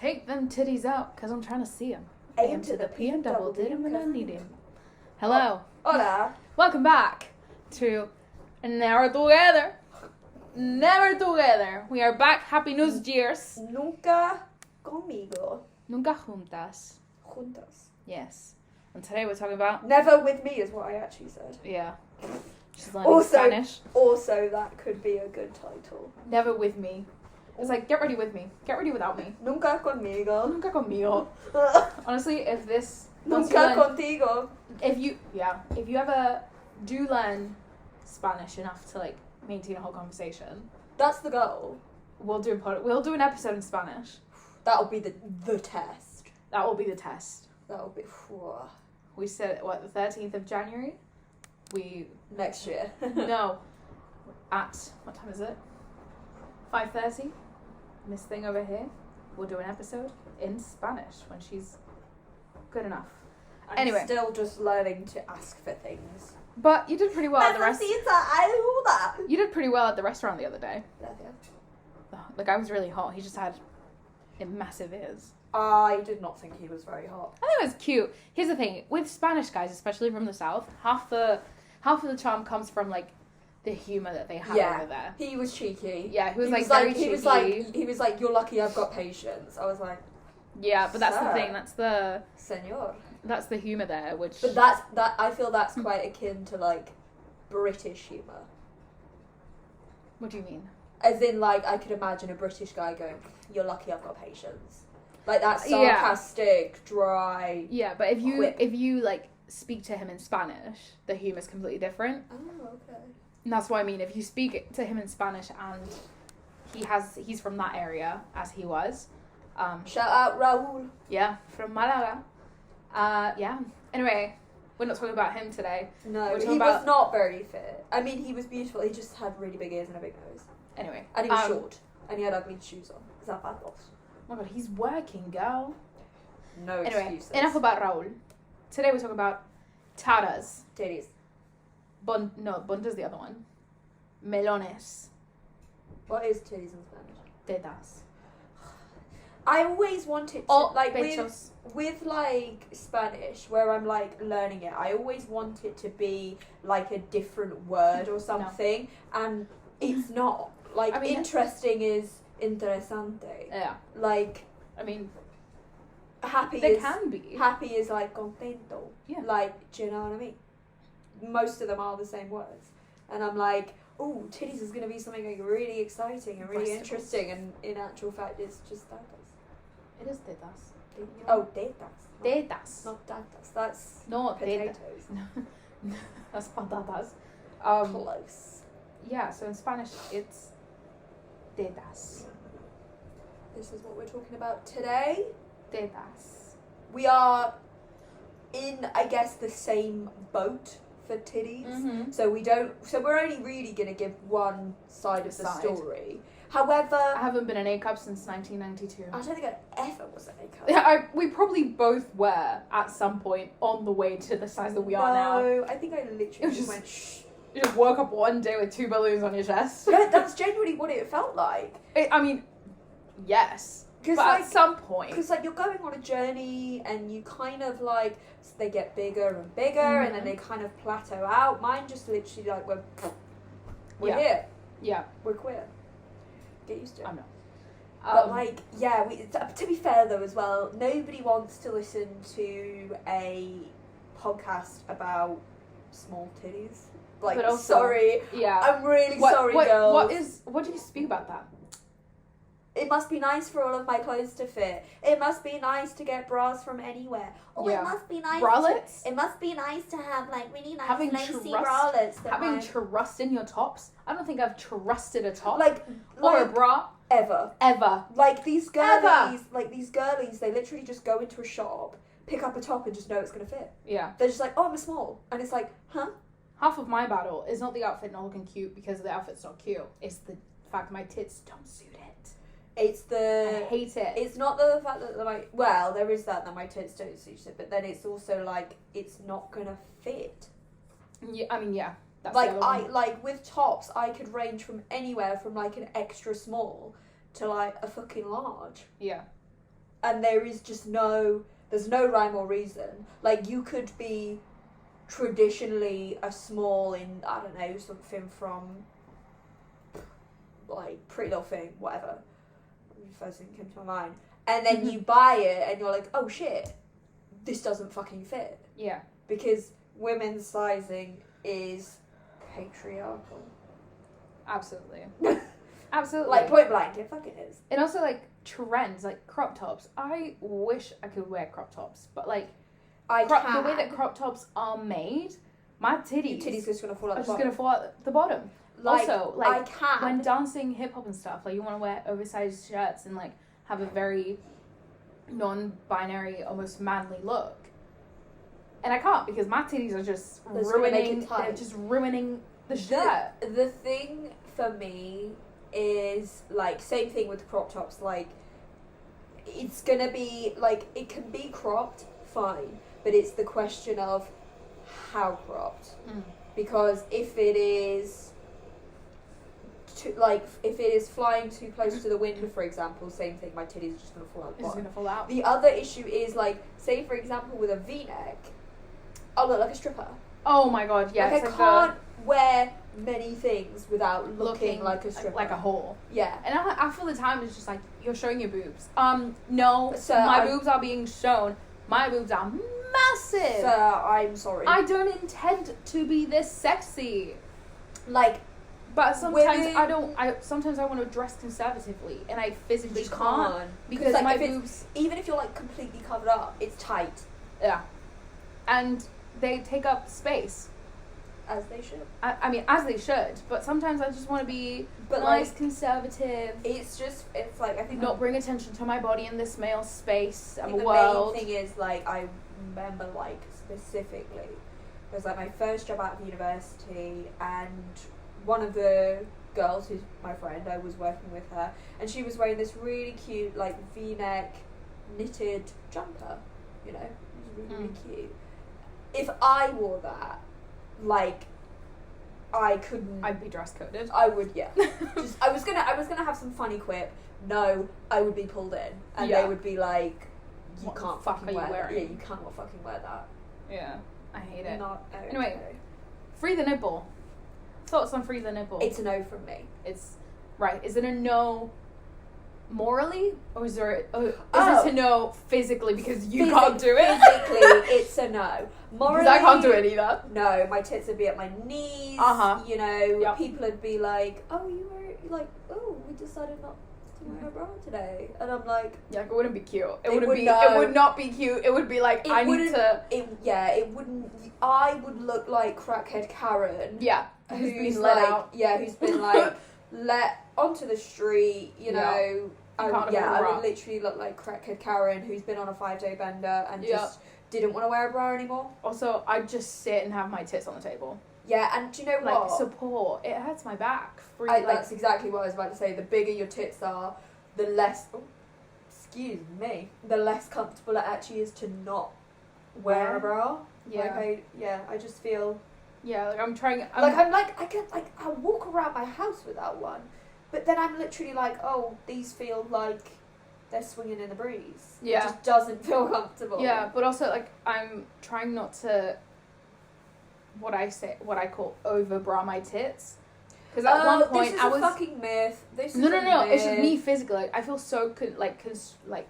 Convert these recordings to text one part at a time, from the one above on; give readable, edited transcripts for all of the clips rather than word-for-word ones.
Take them titties out, because I'm trying to see them. Aim to the P and double did did him him when I when I need need him. Hello. Hola. Welcome back to Never Together. Never Together. We are back. Happy New Year's. Nunca conmigo. Nunca juntas. Juntas. Yes. And today we're talking about... Never with me is what I actually said. Yeah. She's learning Spanish. Also, that could be a good title. Never with me. It's like, get ready with me. Get ready without me. Nunca conmigo. Nunca conmigo. Honestly, if this... Nunca contigo. If you ever do learn Spanish enough to, like, maintain a whole conversation... That's the goal. We'll do an episode in Spanish. That'll be the test. That will be the test. That'll be... We said, the 13th of January? Next year. No. At... What time is it? 5:30. This thing over here. We'll do an episode in Spanish when she's good enough. Anyway. I'm still just learning to ask for things. But you did pretty well at the restaurant. Ayuda. You did pretty well at the restaurant the other day. Gracias. The guy was really hot. He just had massive ears. I did not think he was very hot. I think it was cute. Here's the thing. With Spanish guys, especially from the South, half of the charm comes from, like, the humour that they have over there. He was cheeky. Yeah, he was very cheeky. He was like, you're lucky I've got patience. I was like, yeah, but that's the Sir. thing. Senor. That's the humour there, which... But I feel that's quite akin to, like, British humour. What do you mean? As in, like, I could imagine a British guy going, you're lucky I've got patience. Like, that sarcastic, dry... Yeah, but if quip. you like, speak to him in Spanish, the humour's completely different. Oh, okay. And that's what I mean. If you speak to him in Spanish and he's from that area, as he was. Shout out Raul. Yeah, from Malaga. Yeah. Anyway, we're not talking about him today. No, he was not very fit. I mean, he was beautiful. He just had really big ears and a big nose. Anyway. And he was short. And he had ugly shoes on. Zapatos. Oh my god, he's working, girl. No excuses. Anyway, enough about Raul. Today we're talking about taras. Titties. Bunda's the other one. Melones. What is titties in Spanish? Tetas. I always wanted to, like, with like Spanish, where I'm like learning it, I always want it to be like a different word or something, and it's not. Like, I mean, interesting is interesante. Yeah. Like, I mean, happy can be. Happy is like contento. Yeah. Like, do you know what I mean? Most of them are the same words. And I'm like, oh, titties is going to be something like really exciting and really interesting, and in actual fact it's just tatas. It is tetas. Oh, tetas. Tetas. Not tatas. That's no, potatoes. No. That's patatas. Close. Yeah, so in Spanish it's tetas. This is what we're talking about today. Tetas. We are in, I guess, the same boat for titties. Mm-hmm. So we're only really going to give one side of the story. However, I haven't been an A-cup since 1992. I don't think I ever was an A-cup. Yeah, we probably both were at some point on the way to the size that we are now. No, I think I literally just went, shh. You just woke up one day with 2 balloons on your chest. Yeah, that's genuinely what it felt like. I mean, yes. But like, at some point. Because, like, you're going on a journey and you kind of, like, they get bigger and bigger, and then they kind of plateau out. Mine just literally, like, we're here. Yeah. We're queer. Get used to it. I'm not. But, like, yeah, to be fair, though, as well, nobody wants to listen to a podcast about small titties. Like, but also, sorry. Yeah. I'm really sorry, girls. What do you speak about that? It must be nice for all of my clothes to fit. It must be nice to get bras from anywhere. Oh, yeah. It must be nice. Bralettes? It must be nice to have, like, really nice lacy bralettes. Having trust in your tops? I don't think I've trusted a top. Or a bra. Ever. Like, these girlies, they literally just go into a shop, pick up a top and just know it's going to fit. Yeah. They're just like, oh, I'm a small. And it's like, huh? Half of my battle is not the outfit not looking cute because the outfit's not cute. It's the fact my tits don't suit it. I hate it. It's not the fact that there is that my tits don't suit it, but then it's also like it's not gonna fit. Yeah, I mean, yeah. That's with tops, I could range from anywhere from like an extra small to like a fucking large. Yeah. and there's no rhyme or reason. Like, you could be traditionally a small in, I don't know, something from, like, Pretty Little Thing, whatever. First thing came to my mind. And then you buy it and you're like, oh shit, this doesn't fucking fit. Yeah. Because women's sizing is patriarchal. Absolutely. Absolutely. Like, point blank, it fucking is. And also, like, trends, like crop tops. I wish I could wear crop tops, but, like, the way that crop tops are made, my titties just gonna fall out are the just bottom. gonna fall out the bottom. Like, also, like, I can. when dancing hip hop and stuff, like, you want to wear oversized shirts and, like, have a very non-binary, almost manly look. And I can't, because my titties are just ruining the shirt. The thing for me is, like, same thing with crop tops, like, it's gonna be, like, it can be cropped, fine, but it's the question of how cropped. Because if it is flying too close to the wind, for example, same thing, my titties are just going to fall out the bottom. It's going to fall out. The other issue is, like, say, for example, with a V-neck, I'll look like a stripper. Oh my god, yeah. Like, I can't wear many things without looking like a stripper. Like a whore. Yeah. And I feel the time it's just like, you're showing your boobs. No, Sir, my boobs are being shown. My boobs are massive. Sir, I'm sorry. I don't intend to be this sexy. Like, but sometimes sometimes I want to dress conservatively, and I physically can't because like, my boobs. Even if you're, like, completely covered up, it's tight. Yeah, and they take up space. As they should. I mean, as they should. But sometimes I just want to be nice, like, conservative. It's like, I think not bring attention to my body in this male space of a the world. main thing is, like, I remember, like, specifically, it was, like, my first job out of university, and one of the girls who's my friend, I was working with her, and she was wearing this really cute, like, V-neck knitted jumper, you know, it was really cute. If I wore that, like, I couldn't. I'd be dress coded. I would, yeah. I was gonna have some funny quip. No, I would be pulled in, and they would be like, "You what can't the fuck fucking are you wear wearing? Yeah, you can't fucking wear that." Yeah, I hate it. Not okay. Anyway, free the nipple. Thoughts on free the nipple? It's a no from me. It's right. Is it a no morally, or is there? Is it a no physically because you can't do it? Physically, it's a no. Morally, because I can't do it either. No, my tits would be at my knees. You know, people would be like, "Oh, we decided not to wear a bra today," and I'm like, "Yeah, it wouldn't be cute. It would not be cute. It would be like I need to." It wouldn't. I would look like crackhead Karen. Yeah, who's been let out. Yeah, who's been like let onto the street. You know. I would literally look like crackhead Karen who's been on a 5-day bender and just didn't want to wear a bra anymore. Also, I'd just sit and have my tits on the table. Yeah, and do you know what? Like, support. It hurts my back. That's exactly what I was about to say. The bigger your tits are, the less... Oh, excuse me. The less comfortable it actually is to not wear a bra. Yeah. I just feel... Yeah, like I'm trying... I walk around my house without one. But then I'm literally like, oh, these feel like they're swinging in the breeze. Yeah. It just doesn't feel comfortable. Yeah, but also, like, I'm trying not to, what I call over-bra my tits. Because at one point, this is a fucking myth. No, it's just me physically. Like, I feel so,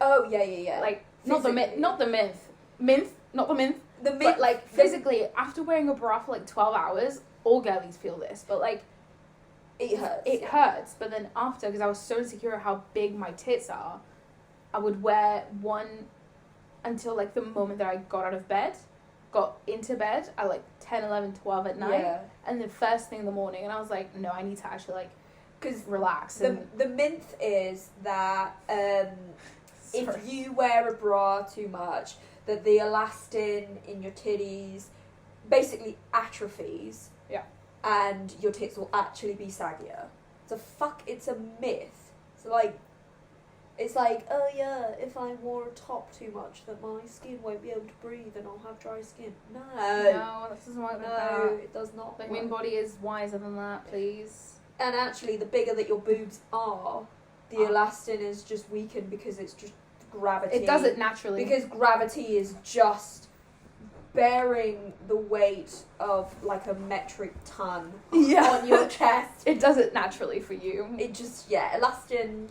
oh, yeah. Like, physically. Not the myth. The myth. But, like, physically, after wearing a bra for, like, 12 hours, all girlies feel this. But, like, it hurts. It hurts, but then after, because I was so insecure how big my tits are, I would wear one until, like, the moment that I got into bed at, like, 10, 11, 12 at night. Yeah. And the first thing in the morning, and I was like, no, I need to actually, like, relax. The myth is that if you wear a bra too much, that the elastin in your titties basically atrophies. Yeah. And your tits will actually be saggier. It's a myth. It's like, oh yeah, if I wore a top too much, that my skin won't be able to breathe and I'll have dry skin. No, this doesn't work like that. No, it does not. The human body is wiser than that, please. And actually, the bigger that your boobs are, the elastin is just weakened because it's just gravity. It does it naturally. Because gravity is just bearing the weight of like a metric ton on your chest. It does it naturally for you. It just, elastin,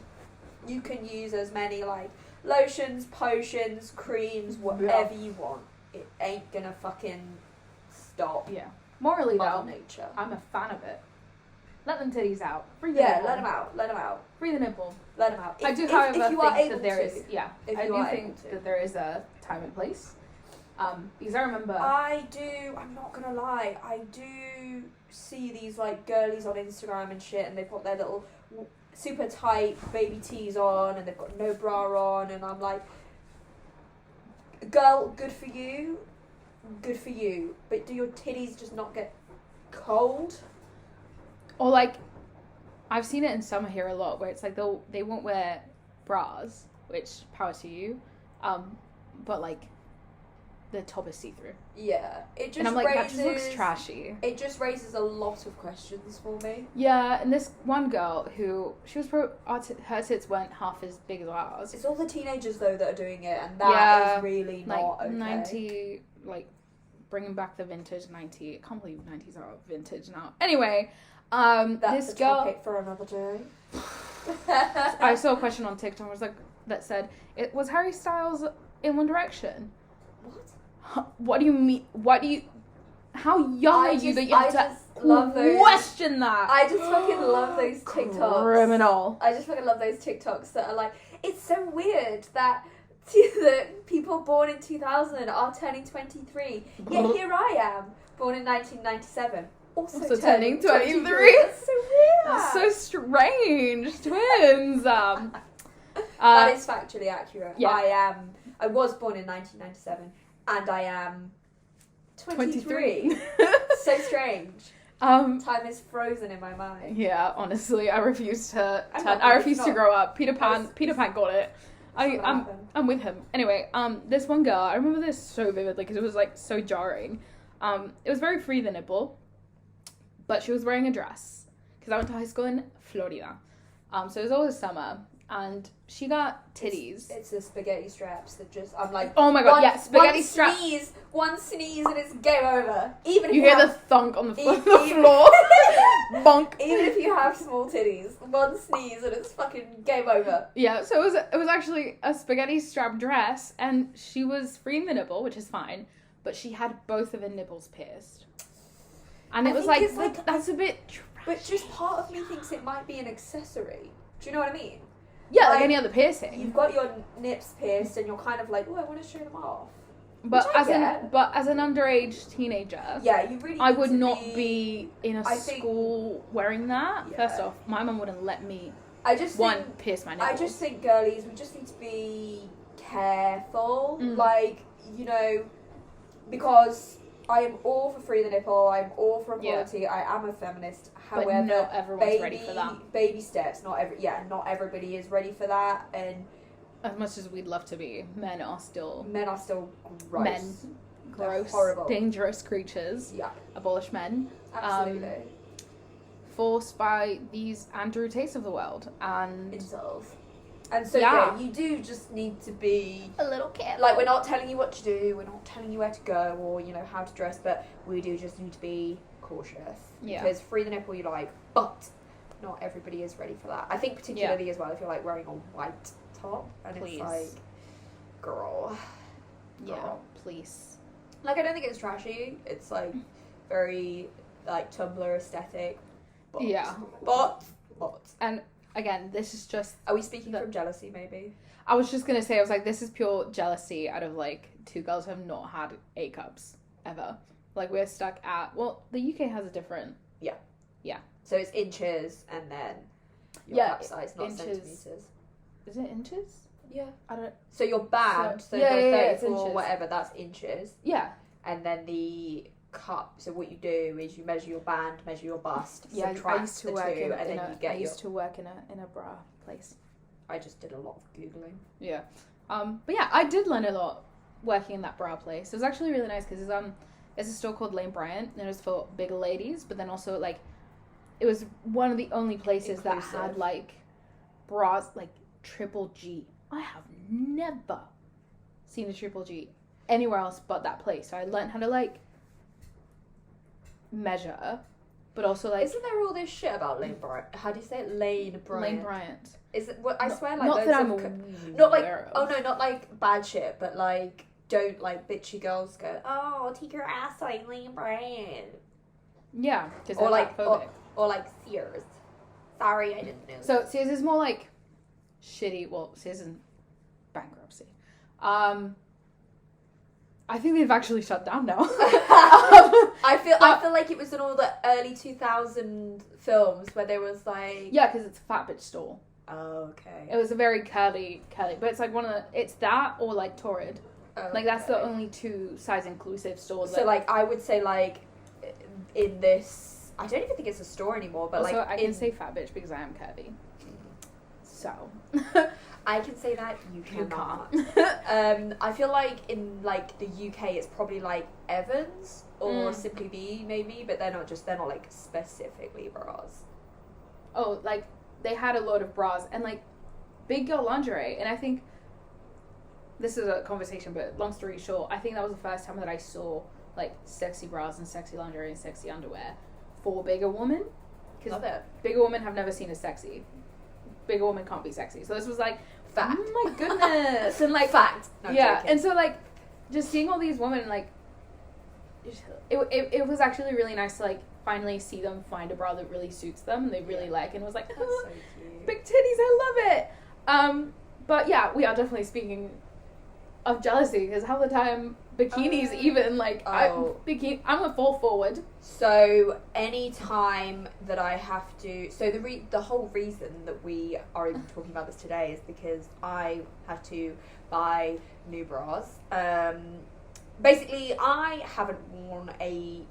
you can use as many like lotions, potions, creams, whatever you want. It ain't gonna fucking stop. Yeah. Morally Mother though, nature. I'm a fan of it. Let them titties out. Free the nipple. let them out. Free the nipple. Let them out. I do, however, if you are think able that there to. is. Yeah, If I you do are think able to. that there is a time and place. Because I remember. I do. I'm not gonna lie. I do see these like girlies on Instagram and shit, and they've got their little super tight baby tees on, and they've got no bra on, and I'm like, girl, good for you, but do your titties just not get cold? Or like, I've seen it in summer here a lot, where it's like they won't wear bras, which power to you, but like the top is see-through. Yeah, it just and I'm like, raises, that just looks trashy. It just raises a lot of questions for me. Yeah, and this one girl who, she was her tits weren't half as big as ours. It's all the teenagers though that are doing it, and that is really not okay. 90, like, bringing back the vintage 90. I can't believe 90s are vintage now. Anyway, That's this a girl, topic for another day. I saw a question on TikTok was like that said, "It was Harry Styles in One Direction." What do you mean? How young are you that you have to question that? I just fucking love those TikToks. Criminal. I just fucking love those TikToks that are like, it's so weird that the people born in 2000 are turning 23. Yet here I am, born in 1997. Also turning 23. That's so weird. That's so strange. Twins. That is factually accurate. Yeah. I was born in 1997. And I am 23. So strange. Time is frozen in my mind. Yeah, honestly, I refuse to grow up. Peter Pan got it. I'm with him. Anyway, this one girl, I remember this so vividly because it was like so jarring. It was very free the nipple, but she was wearing a dress because I went to high school in Florida. So it was always summer. And she got titties. It's the spaghetti straps that just, I'm like, oh my god, spaghetti straps. One sneeze and it's game over. Even if you hear the thunk on the floor. Bonk. Even if you have small titties, one sneeze and it's fucking game over. Yeah, so it was actually a spaghetti strap dress, and she was freeing the nipple, which is fine, but she had both of her nipples pierced. And it was like, that's a bit trashy. But just part of me thinks it might be an accessory. Do you know what I mean? Yeah, like any other piercing. You've got your nips pierced and you're kind of like, oh, I want to show them off. But as an underage teenager, yeah, you really. I would not be in a school wearing that. Yeah. First off, my mum wouldn't let me. Pierce my nipples. I just think girlies, we just need to be careful, like, you know, because I am all for free the nipple. I'm all for equality. Yeah. I am a feminist. However, but not everyone's ready for that. Baby steps. Not everybody is ready for that. And as much as we'd love to be, men are still gross. Men, gross, horrible, dangerous creatures. Yeah, abolish men. Absolutely. Forced by these Andrew Tates of the world and incels. And so yeah, you do just need to be a little careful. Like, we're not telling you what to do, we're not telling you where to go or, you know, how to dress, but we do just need to be cautious. Yeah. Because free the nipple you like, but not everybody is ready for that. I think particularly as well if you're like wearing a white top and it's like, girl. Yeah, please. Like, I don't think it's trashy. It's like very like Tumblr aesthetic. But, yeah. But. And again, this is just... Are we speaking from jealousy, maybe? I was just going to say, I was like, this is pure jealousy out of, like, two girls who have not had A cups, ever. Like, we're stuck at... Well, the UK has a different... Yeah. Yeah. So it's inches, and then your cup size, not centimetres. Is it inches? Yeah. I don't... So your band, so the 34 or whatever, that's inches. Yeah. And then the... cup. So what you do is you measure your band, measure your bust, subtract I used to the work two, and then you get I used to work in a bra place. I just did a lot of Googling. Yeah. But yeah, I did learn a lot working in that bra place. It was actually really nice because there's a store called Lane Bryant, and it was for bigger ladies, but then also like it was one of the only places that had like bras like triple G. I have never seen a Triple G anywhere else but that place. So I learned how to, like, measure, but also, like... Isn't there all this shit about Lane Bryant? How do you say it? Lane Bryant. Lane Bryant. Is it? What, I swear, like... Not that I'm not like... aware of. Oh, no, not, like, bad shit, but, like, don't, like, bitchy girls go, oh, take your ass like Lane Bryant. Yeah, because or, like, phobic. Or, like, Sears. Sorry, I didn't know. So, Sears is more, like, shitty... Well, Sears is in bankruptcy. I think they've actually shut down now. I feel like it was in all the early 2000 films where there was like... Yeah, because it's a fat bitch store. Oh, okay. It was a very curly, but it's like one of the... It's that or like Torrid. Okay. Like that's the only two size inclusive stores. So like I would say like in this... I don't even think it's a store anymore, but also, like... I can say fat bitch because I am curvy. So... I can say that, you cannot. You can't. I feel like in like the UK it's probably like Evans or Simply Be maybe, but they're not like specifically bras. Oh, like they had a lot of bras and like big girl lingerie, and I think this is a conversation, but long story short, I think that was the first time that I saw like sexy bras and sexy lingerie and sexy underwear for bigger women. Love it. Bigger women have never seen a sexy. Bigger woman can't be sexy. So this was like, fact. Oh my goodness. And like, fact. No, yeah. joking. And so like, just seeing all these women, like, it was actually really nice to like finally see them find a bra that really suits them and they really like, and it was like, that's so cute. Big titties, I love it. But yeah, we are definitely speaking of jealousy because half the time bikinis even like I'm a fall forward. So any time that I have to, so the whole reason that we are even talking about this today is because I had to buy new bras. Basically, I haven't worn a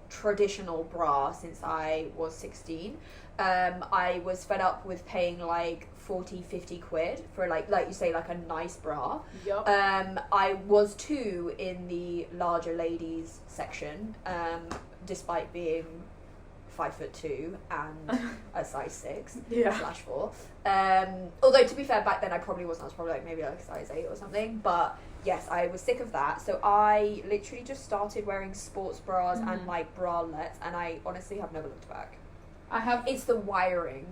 traditional bra since I was 16. I was fed up with paying like 40-50 quid for like you say, like a nice bra. Yep. I was too in the larger ladies section, despite being 5'2" and a size 6 /4. Although to be fair, back then I probably wasn't. I was probably like maybe like a size 8 or something. But yes, I was sick of that. So I literally just started wearing sports bras and like bralettes, and I honestly have never looked back. It's the wiring.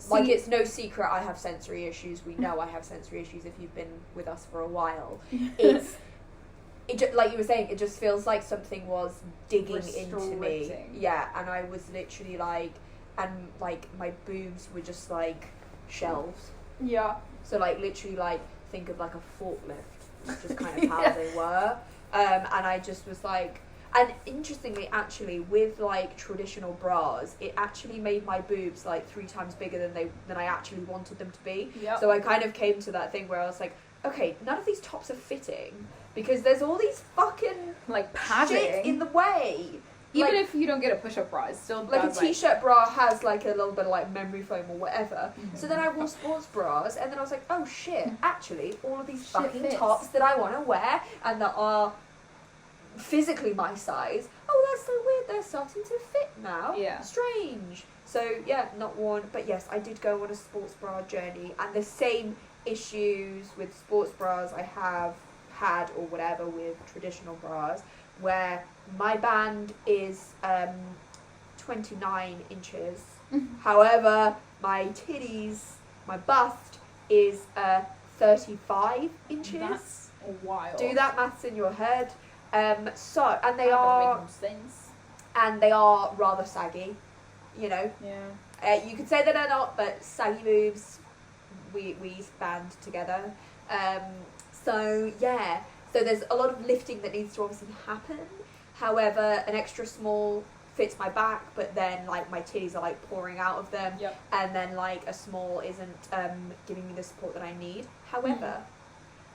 Like, it's no secret I have sensory issues. We know I have sensory issues if you've been with us for a while. Like you were saying, it just feels like something was digging into me. Yeah, and I was literally like, and like my boobs were just like shelves. Yeah. So like literally like think of like a forklift, just kind of how they were. And I just was like, and interestingly, actually, with like traditional bras, it actually made my boobs like 3 times bigger than I actually wanted them to be. Yep. So I kind of came to that thing where I was like, okay, none of these tops are fitting because there's all these fucking like padding shit in the way. Even like, if you don't get a push-up bra, it's still like a t-shirt bra has like a little bit of like memory foam or whatever. Mm-hmm. So then I wore sports bras, and then I was like, oh shit, actually, all of these fucking fits. tops that I want to wear and that are physically my size, oh, that's so weird, they're starting to fit now. Yeah. Strange. So yeah, not worn, but yes, I did go on a sports bra journey, and the same issues with sports bras I have had or whatever with traditional bras, where my band is 29 inches. However, my titties, my bust is 35 inches. That's wild. Do that maths in your head. So, and they are rather saggy, you know. Yeah. You could say that they're not, but saggy boobs, we band together. So yeah, so there's a lot of lifting that needs to obviously happen. However, an extra small fits my back, but then like my titties are like pouring out of them. Yep. And then like a small isn't giving me the support that I need. However,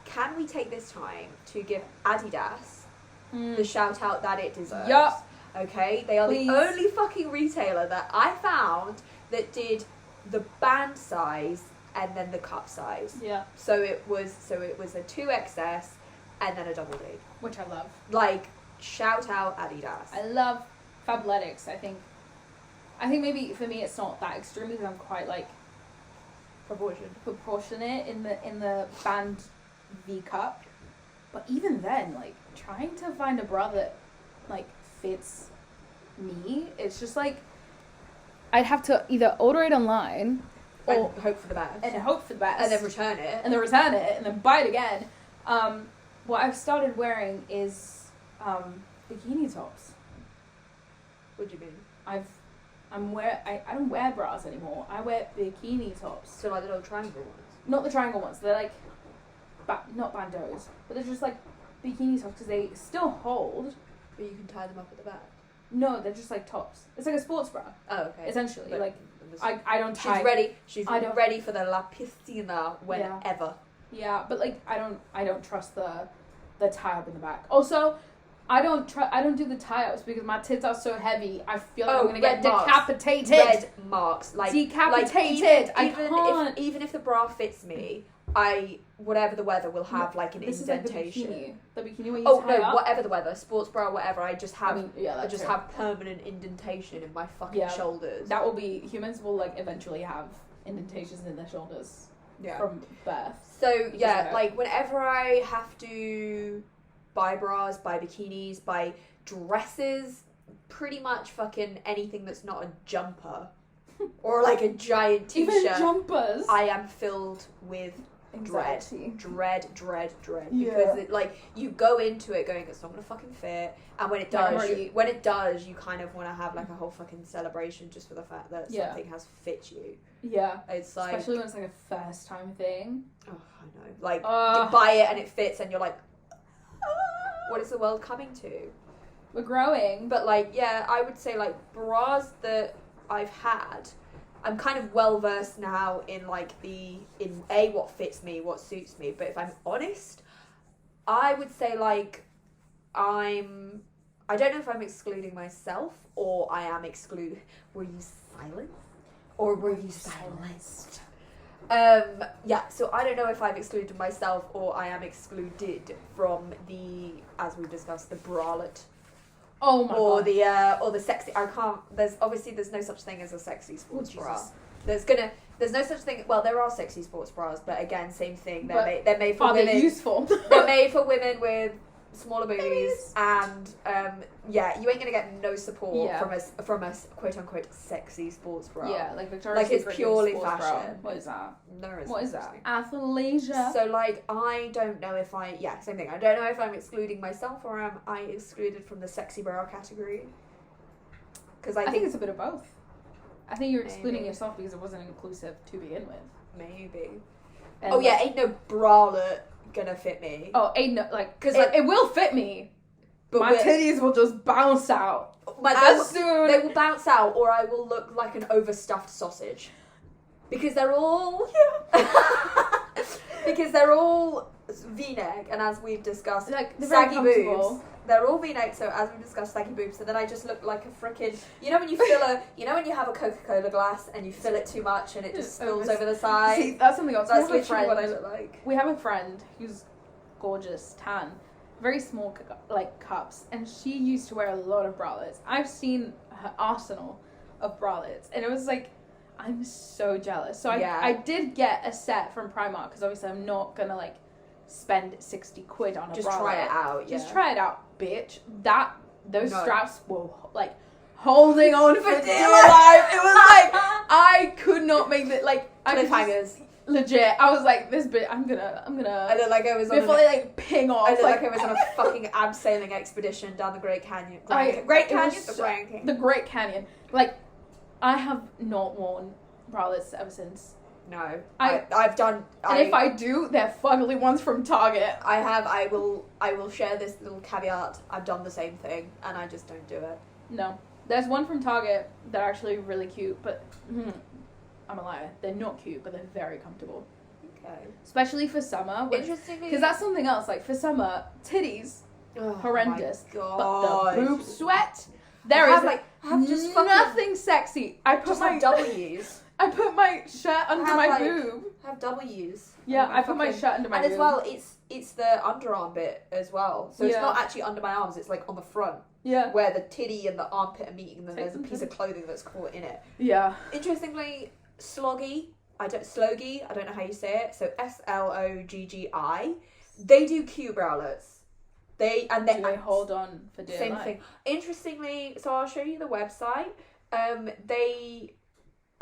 can we take this time to give Adidas the shout out that it deserves? Yup. Okay, they are the only fucking retailer that I found that did the band size and then the cup size. Yeah. So it was a 2XS and then a double D. Which I love. Like, shout out Adidas. I love Fabletics. I think maybe for me it's not that extreme because I'm quite like proportionate in the band V cup. But even then, like, trying to find a bra that, like, fits me, it's just, like, I'd have to either order it online or... And hope for the best. And then return it. And then buy it again. What I've started wearing is bikini tops. What do you mean? I don't wear bras anymore. I wear bikini tops. So, like, the little triangle ones? Not the triangle ones. They're, like... not bandeaus, but they're just like bikini tops because they still hold. But you can tie them up at the back. No, they're just like tops. It's like a sports bra. Oh, okay. Essentially, but like I don't tie. She's ready for the La Piscina whenever. Yeah, but like I don't trust the tie up in the back. Also, I don't do the tie ups because my tits are so heavy. I feel like I'm gonna get decapitated. Red marks, like decapitated. Like, I can't. Even if the bra fits me, whatever the weather will have like an indentation. Like the bikini where you tie up. Whatever the weather, sports bra, whatever. I just have. I just have permanent indentation in my fucking shoulders. That will be humans will like eventually have indentations in their shoulders. Yeah. From birth. So like whenever I have to buy bras, buy bikinis, buy dresses, pretty much fucking anything that's not a jumper or like a giant t-shirt. Even jumpers. I am filled with anxiety. Dread. Because it, like you go into it going, it's not gonna fucking fit, and when it does, you kind of want to have like a whole fucking celebration just for the fact that something has fit you. Yeah, it's like especially when it's like a first time thing. Oh, I know. Like you buy it and it fits, and you're like, what is the world coming to? We're growing. But like, yeah, I would say like bras that I've had, I'm kind of well versed now in like what fits me, what suits me. But if I'm honest, I would say like I don't know if I'm excluding myself or I am Were you silent? Or were you silenced? Yeah, so I don't know if I've excluded myself or I am excluded from as we've discussed, the bralette. Oh my god. Or the sexy. There's no such thing as a sexy sports bra. There's no such thing. Well, there are sexy sports bras, but again, same thing. They're made for women. Are they useful? They're made for women with smaller boobies, and you ain't gonna get no support from a quote unquote sexy sports bra. Yeah, like Victoria's Secret. Like it's purely fashion. Bra. What is that? What is that? Athleisure. So like I don't know if same thing. I don't know if I'm excluding myself or am I excluded from the sexy bra category. Because I think it's a bit of both. I think you're excluding yourself because it wasn't inclusive to begin with. Maybe. And ain't no bralette gonna fit me. Oh, ain't no because it will fit me, but my titties will just bounce out. They will bounce out, or I will look like an overstuffed sausage, because they're all V-neck, and as we've discussed, like saggy boobs. They're all V-neck, so as we discussed, saggy boobs. So then I just look like a frickin'... You know when you have a Coca-Cola glass and you fill it too much and it just spills over the side? See, that's something else. That's literally what I look like. We have a friend who's gorgeous, tan, very small cups, and she used to wear a lot of bralettes. I've seen her arsenal of bralettes, and it was like, I'm so jealous. So I did get a set from Primark, because obviously I'm not gonna like spend 60 quid on a just bralette. Try it out. Just try it out, bitch. Those straps were like holding on for dear life. It was like I could not make it. Like cliffhangers. Legit, I was like, this bit. I'm gonna. I look like I was before they like ping off. I look like I was on a fucking abseiling expedition down the Great Canyon. The Great Canyon. Like, I have not worn bralettes ever since. No, I've done. And if I do, they're fugly ones from Target. I will share this little caveat. I've done the same thing, and I just don't do it. No, there's one from Target that are actually really cute, but I'm a liar. They're not cute, but they're very comfortable. Okay. Especially for summer. Interestingly, because that's something else. Like for summer, titties horrendous, my God. But the boob sweat. There is nothing sexy. I put my W's. I put my shirt under my boob. Have W's. Yeah, I put my shirt under my boob. And as well, it's the underarm bit as well. So it's not actually under my arms, it's like on the front. Yeah. Where the titty and the armpit are meeting, and then there's a piece of clothing that's caught in it. Yeah. Interestingly, sloggy. Sloggy, I don't know how you say it, so SLOGGI, they do cute bralettes. They hold on for dear same life. thing. Interestingly, so I'll show you the website. They,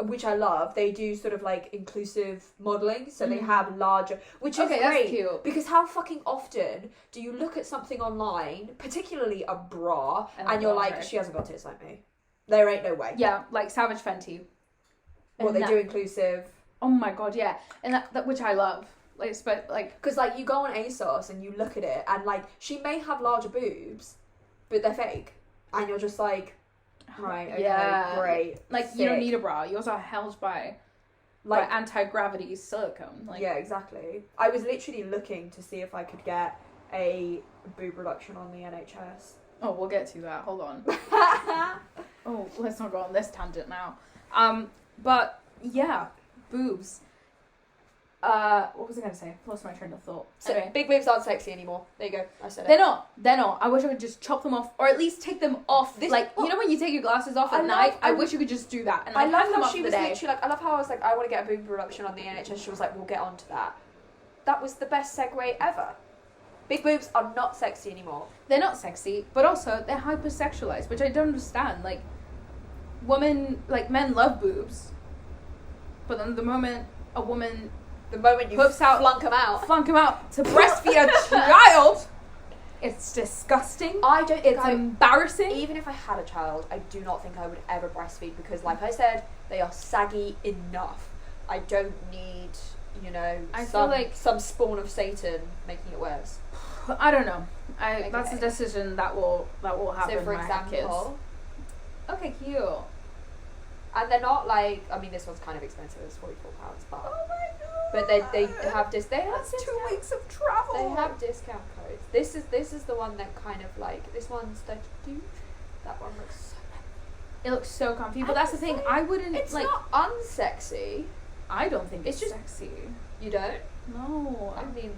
which I love, they do sort of like inclusive modelling, so they have larger, which is great. That's cute. Because how fucking often do you look at something online, particularly a bra, and you're like, she hasn't got tits like me. There ain't no way. Yeah, like Savage Fenty. Well, they do inclusive. Oh my god, yeah, and that which I love. Because like you go on ASOS and you look at it, and like she may have larger boobs, but they're fake, and you're just like, right, okay, great. Like sick. You don't need a bra. Yours are held by anti-gravity silicone. Like, yeah, exactly. I was literally looking to see if I could get a boob reduction on the NHS. Oh, we'll get to that. Hold on. Oh, let's not go on this tangent now. But yeah, boobs. What was I going to say? Lost my train of thought. So, anyway. Big boobs aren't sexy anymore. There you go. I said it. They're not. I wish I could just chop them off, or at least take them off. You know when you take your glasses off at night? I wish you could just do that. And I love how she was literally like, I love how I was like, I want to get a boob reduction on the NHS. She was like, we'll get onto that. That was the best segue ever. Big boobs are not sexy anymore. They're not sexy, but also they're hypersexualized, which I don't understand. Like, men love boobs, but then the moment you flunk them out to breastfeed a child, it's disgusting. It's embarrassing. Even if I had a child, I do not think I would ever breastfeed because, like I said, they are saggy enough. I don't need, some spawn of Satan making it worse. I don't know. That's a decision that will happen. So, for example, okay, cute. And they're not like, I mean, this one's kind of expensive. It's £44, but oh my god! But they have That's 2 weeks of travel. They have discount codes. This is the one that kind of like, this one's 32. That one looks. It looks so comfy, but that's the thing. I wouldn't. It's not unsexy. I don't think it's just sexy. You don't? No. I mean,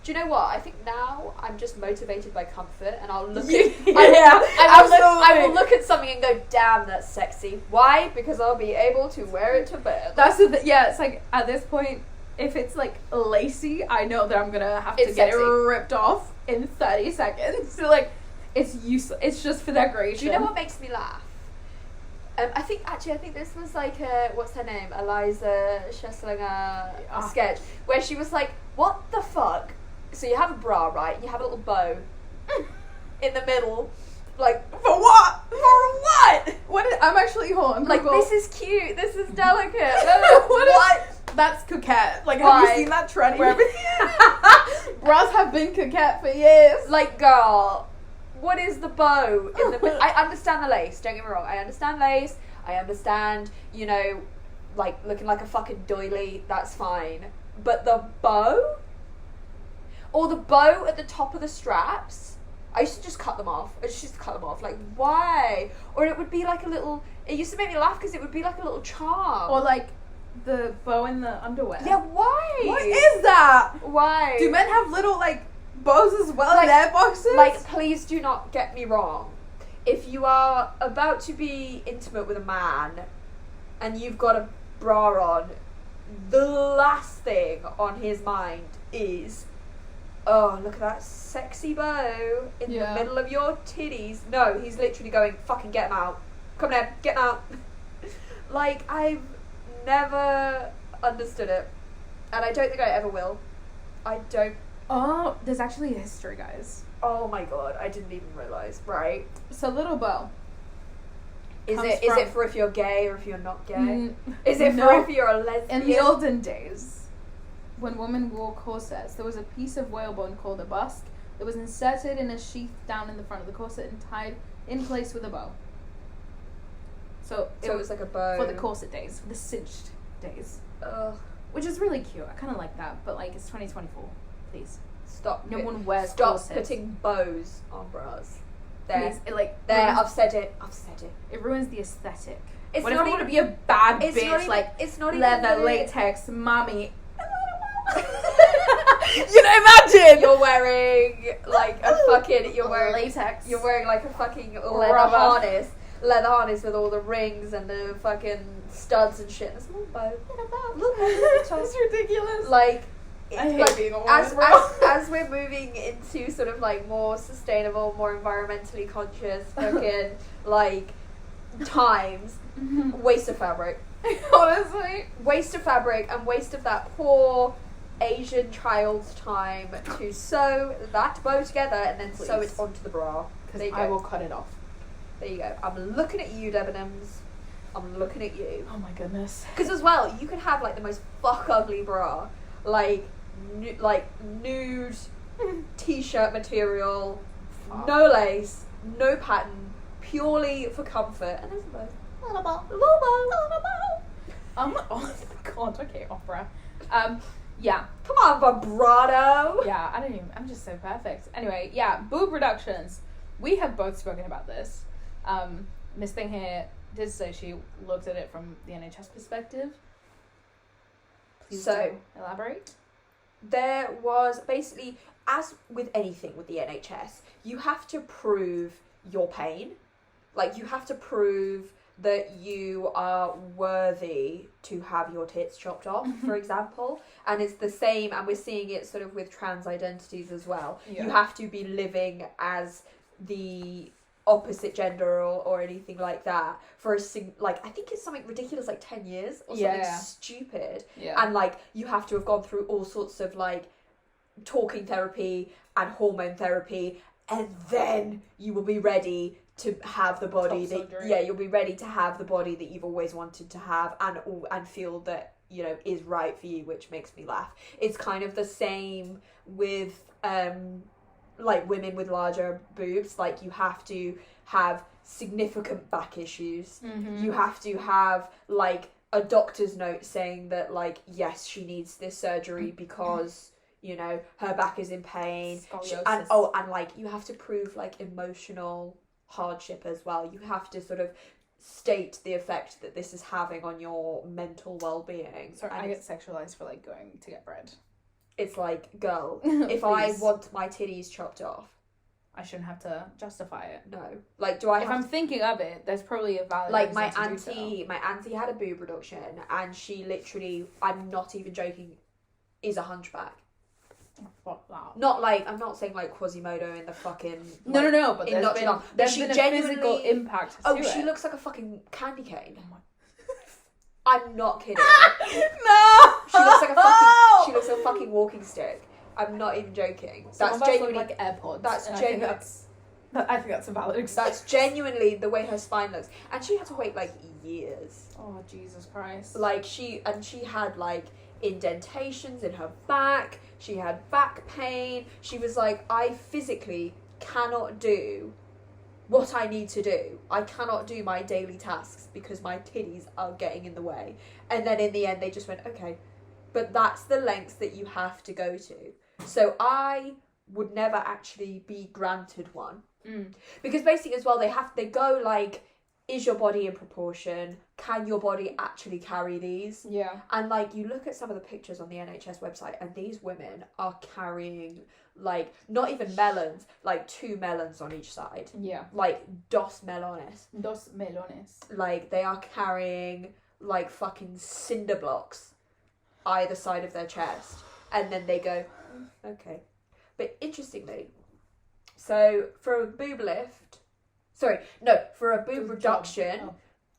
do you know what? I think now I'm just motivated by comfort, and I'll look at I will look at something and go, damn, that's sexy. Why? Because I'll be able to wear it to bed. That's the yeah. It's like at this point, if it's like lacy, I know that I'm gonna have to get it ripped off in 30 seconds. So like, it's useless. It's just for decoration. Do you know what makes me laugh? I think this was like what's her name? Eliza Schesslinger sketch where she was like, what the fuck? So you have a bra, right? You have a little bow in the middle. Like, for what? For what? I'm actually on. Like, this is cute. This is delicate. What? That's coquette. Like, have you seen that trend where bras have been coquette for years? Like, girl, what is the bow in the middle? I understand the lace. Don't get me wrong. I understand lace. I understand, like, looking like a fucking doily. That's fine. But the bow? Or the bow at the top of the straps? I used to just cut them off. Like, why? Or it would be like a little... It used to make me laugh because it would be like a little charm. Or like the bow in the underwear. Yeah, why? What is that? Why? Do men have little, like, bows as well in their boxes? Like, please do not get me wrong. If you are about to be intimate with a man and you've got a bra on, the last thing on his mind is, oh, look at that sexy bow in the middle of your titties. No, he's literally going, fucking get him out. Come on, get him out. Like, I've never understood it. And I don't think I ever will. I don't. Oh, there's actually a history, guys. Oh my god, I didn't even realise. Right. So, little bow. Is it for if you're gay or if you're not gay? Is it for if you're a lesbian? In the olden days, when women wore corsets, there was a piece of whalebone called a busk that was inserted in a sheath down in the front of the corset and tied in place with a bow. So it was like a bow. For the corset days, for the cinched days. Ugh. Which is really cute. I kind of like that, but like, it's 2024. Please. Stop. No one wears corsets. Stop putting bows on bras. Please, I've said it. It ruins the aesthetic. It's what not if I want to be a bad bitch, it's not leather, even latex, mommy? You know, imagine you're wearing like a fucking latex. You're wearing like a fucking leather rubber harness, leather harness with all the rings and the fucking studs and shit. There's a little bow. It's ridiculous. Like, I hate like being a woman, as we're moving into sort of like more sustainable, more environmentally conscious fucking like times, waste of fabric. Honestly. Waste of fabric and waste of that poor Asian child's time to sew that bow together and then sew it onto the bra. Because I will cut it off. There you go. I'm looking at you, Debenhams. I'm looking at you. Oh my goodness. Because as well, you can have like the most fuck ugly bra, like nude t-shirt material, no lace, no pattern, purely for comfort, and there's a bow. Little bow. Oh my god. Okay, opera. Yeah. Come on, vibrato. Yeah, I'm just so perfect. Anyway, yeah, boob reductions. We have both spoken about this. Miss Thing here did say she looked at it from the NHS perspective. Please do elaborate. There was basically, as with anything with the NHS, you have to prove your pain. Like, you have to prove that you are worthy to have your tits chopped off, for example. And it's the same, and we're seeing it sort of with trans identities as well. Yeah. You have to be living as the opposite gender or anything like that for I think it's something ridiculous, like 10 years or something stupid. Yeah. And like, you have to have gone through all sorts of like talking therapy and hormone therapy, and then you will be ready to have the body you'll be ready to have the body that you've always wanted to have and feel that, you know, is right for you, which makes me laugh. It's kind of the same with like women with larger boobs. Like, you have to have significant back issues. You have to have like a doctor's note saying that, like, yes, she needs this surgery because, you know, her back is in pain. And like, you have to prove like emotional hardship as well. You have to sort of state the effect that this is having on your mental well-being. Sorry, I get sexualized for like going to get bread. It's like, girl, if I want my titties chopped off, I shouldn't have to justify it. No, like, do I? If I'm thinking of it, there's probably a valid. Like, my auntie had a boob reduction, and she literally, I'm not even joking, is a hunchback. Fuck that. Not like, I'm not saying like Quasimodo in the fucking no, but there's been a physical impact. She looks like a fucking candy cane. Oh my. I'm not kidding. No. She looks like a fucking walking stick. I'm not even joking. That's genuinely like AirPods. That's genuinely. I think that's a valid excuse. That's genuinely the way her spine looks, and she had to wait like years. Oh, Jesus Christ! Like, she had like indentations in her back. She had back pain. She was like, I physically cannot do what I need to do. I cannot do my daily tasks because my titties are getting in the way. And then in the end, they just went, okay, but that's the lengths that you have to go to. So I would never actually be granted one. Because basically as well, they go like, is your body in proportion? Can your body actually carry these? Yeah. And like, you look at some of the pictures on the NHS website, and these women are carrying like, not even melons, like 2 melons on each side. Yeah. Like, dos melones. Like, they are carrying like fucking cinder blocks either side of their chest. And then they go, okay. But interestingly, so for a boob reduction,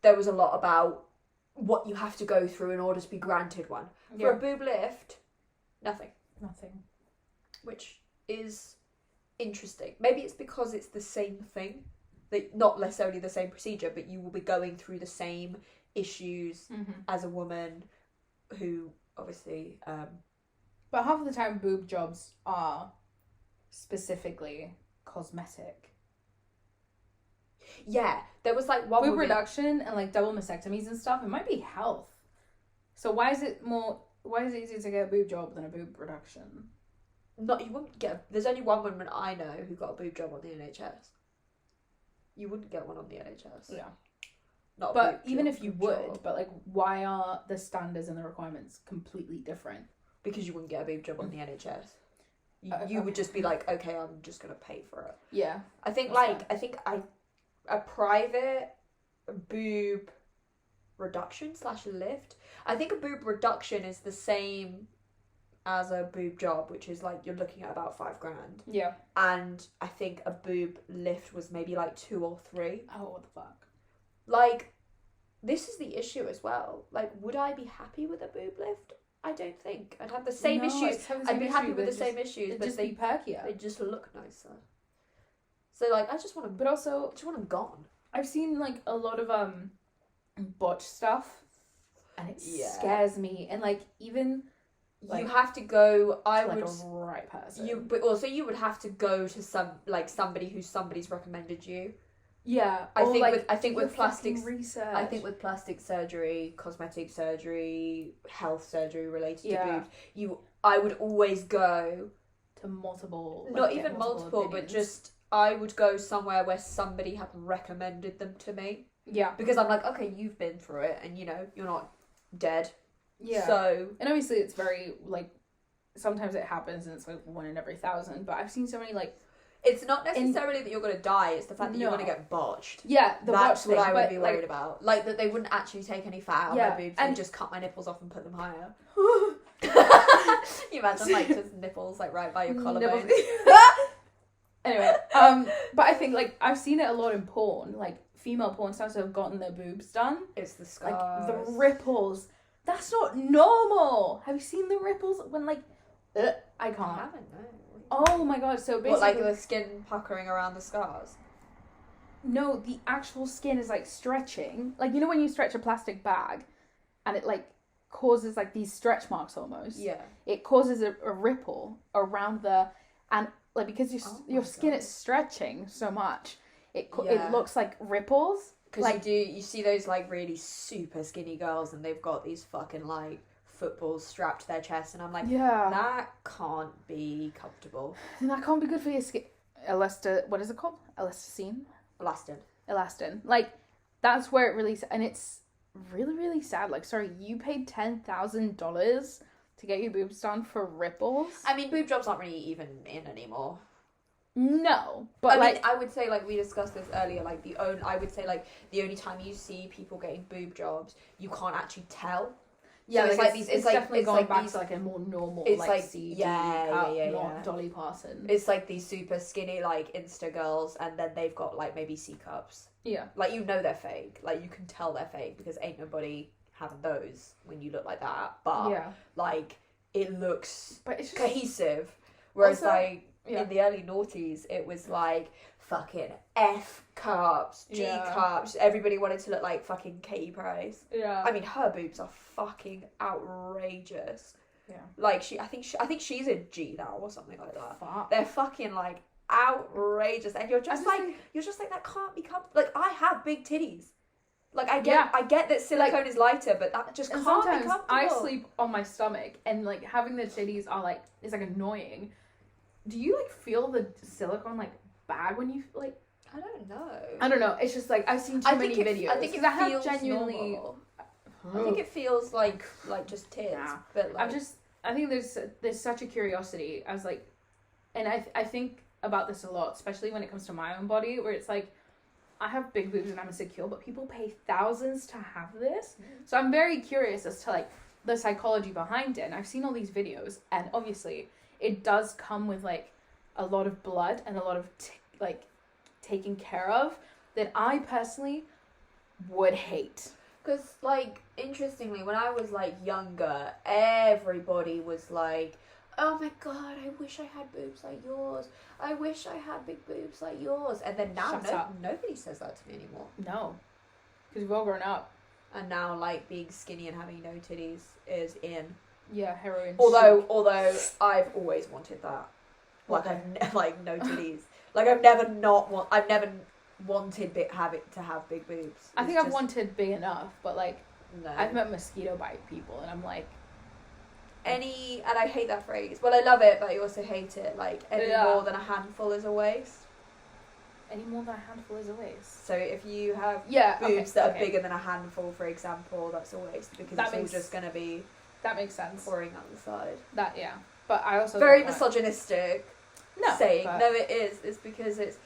there was a lot about what you have to go through in order to be granted one. For a boob lift, nothing. Which is interesting. Maybe it's because it's the same thing, not necessarily the same procedure, but you will be going through the same issues as a woman who obviously... But half of the time, boob jobs are specifically cosmetic. Yeah, there was like one boob reduction and like double mastectomies and stuff. It might be health. So why is it easier to get a boob job than a boob reduction? You wouldn't get. There's only one woman I know who got a boob job on the NHS. You wouldn't get one on the NHS. Yeah. But even if you would, but like, why are the standards and the requirements completely different? Because you wouldn't get a boob job on the NHS. You would just be like, okay, I'm just gonna pay for it. Yeah. I think a private boob reduction / lift. I think a boob reduction is the same as a boob job, which is like you're looking at about $5,000. Yeah. And I think a boob lift was maybe like 2 or 3. Oh, what the fuck? Like, this is the issue as well. Like, would I be happy with a boob lift? I don't think. I'd have the same issues. I'd be happy with the same issues, but just be perkier. They just look nicer. So like, I just want them. But also, I just want them gone. I've seen like a lot of botch stuff, and it scares me. And like even like, you have to go. I to, would like, a right person. But also you would have to go to somebody who somebody's recommended you. Yeah, I think with plastic research. I think with plastic surgery, cosmetic surgery, health surgery related to boobs, I would always go to multiple. Like, not even multiple, but just I would go somewhere where somebody had recommended them to me. Yeah, because I'm like, okay, you've been through it, and you know you're not dead. Yeah. So and obviously it's very like sometimes it happens and it's like 1 in every 1,000. But I've seen so many like. It's not necessarily that you're going to die, it's the fact that you're going to get botched. Yeah, that's what I would be worried about. Like, that they wouldn't actually take any fat out of my boobs and just cut my nipples off and put them higher. You imagine, like, just nipples, like, right by your collarbone. Anyway, but I think, like, I've seen it a lot in porn. Like, female porn stars who have gotten their boobs done. It's the scars. Like, the ripples. That's not normal. Have you seen the ripples when, like, I can't. I haven't, no. Oh my god, so basically... What, like the skin puckering around the scars? No, the actual skin is, like, stretching. Like, you know when you stretch a plastic bag and it, like, causes, like, these stretch marks almost? Yeah. It causes a ripple around the... And, like, because your skin is stretching so much, it looks like ripples. Because like, you see those, like, really super skinny girls and they've got these fucking, like... footballs strapped to their chest, and I'm like, that can't be comfortable. And that can't be good for your skin. What is it called? Elasticine? Elastin. Like, that's where it really... And it's really, really sad. Like, sorry, you paid $10,000 to get your boobs done for ripples? I mean, boob jobs aren't really even in anymore. No, but I mean, I would say, like, we discussed this earlier, like, I would say, like, the only time you see people getting boob jobs, you can't actually tell. Yeah, so like it's like, definitely it's going like back these, to like a more normal, it's like CD not Dolly Parton. It's like these super skinny like Insta girls, and then they've got like maybe C cups. Yeah, like you know they're fake. Like you can tell they're fake because ain't nobody having those when you look like that. But like it looks it's cohesive. Whereas also, like in the early noughties, it was like fucking F cups, G cups. Everybody wanted to look like fucking Katie Price. Yeah. I mean, her boobs are fucking outrageous. Yeah. Like I think she's a G now or something like that. Fuck. They're fucking like outrageous, and you're just like that can't be like I have big titties. Like I get that silicone is lighter, but that just can't be comfortable. I sleep on my stomach, and like having the titties are like it's like annoying. Do you like feel the silicone like bad when you like? I don't know. I don't know. It's just like I've seen too many videos. I think it feels genuinely normal. I think it feels like just tits. Nah. But like... I think there's such a curiosity as like, and I think about this a lot, especially when it comes to my own body, where it's like I have big boobs and I'm insecure, but people pay thousands to have this. So I'm very curious as to like the psychology behind it. And I've seen all these videos, and obviously it does come with like a lot of blood and a lot of like taken care of that I personally would hate. Because like interestingly, when I was like younger, everybody was like, oh my god, I wish I had boobs like yours. I wish I had big boobs like yours. And then now nobody says that to me anymore. No, because we've all grown up. And now like being skinny and having no titties is in. Yeah, heroin. Although I've always wanted that. Like like no titties. Like I've never wanted to have big boobs. I think I've wanted big enough, but like no. I've met mosquito bite people, and I'm like, and I hate that phrase. Well, I love it, but I also hate it. Like any more than a handful is a waste. Any more than a handful is a waste. So if you have boobs that are bigger than a handful, for example, that's a waste because it's all just gonna be. That makes sense. Pouring out the side. But I also very misogynistic. No, saying no, it is. It's because it's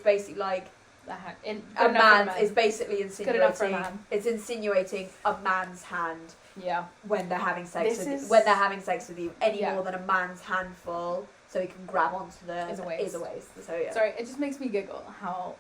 basically like A man is basically enough for a man. It's insinuating a man's hand. Yeah. When they're having sex with you, any more than a man's handful, so he can grab onto the is a waste. So yeah. Sorry, it just makes me giggle how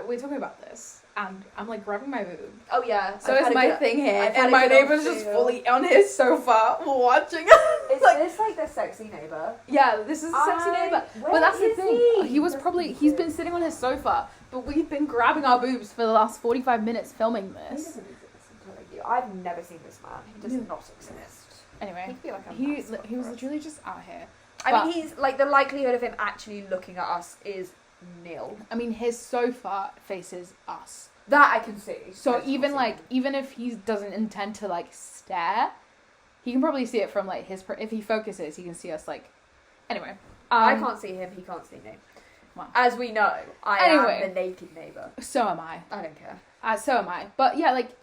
we're talking about this, and I'm like grabbing my boob. Oh yeah. So it's my thing here, and my neighbour's just fully on his sofa watching. Is this like the sexy neighbour? Yeah, this is a sexy neighbour. But that's the thing. He's been sitting on his sofa, but we've been grabbing our boobs for the last 45 minutes filming this. He doesn't exist. I've never seen this man. He does not exist. Anyway, he was literally just out here. I mean, he's like the likelihood of him actually looking at us is nil. I mean, his sofa faces us. That I can see. So even if he doesn't intend to like stare, he can probably see it from like if he focuses, he can see us like. Anyway, I can't see him. He can't see me. Well, as we know, I am the naked neighbour. So am I. I don't care. So am I. But yeah, like,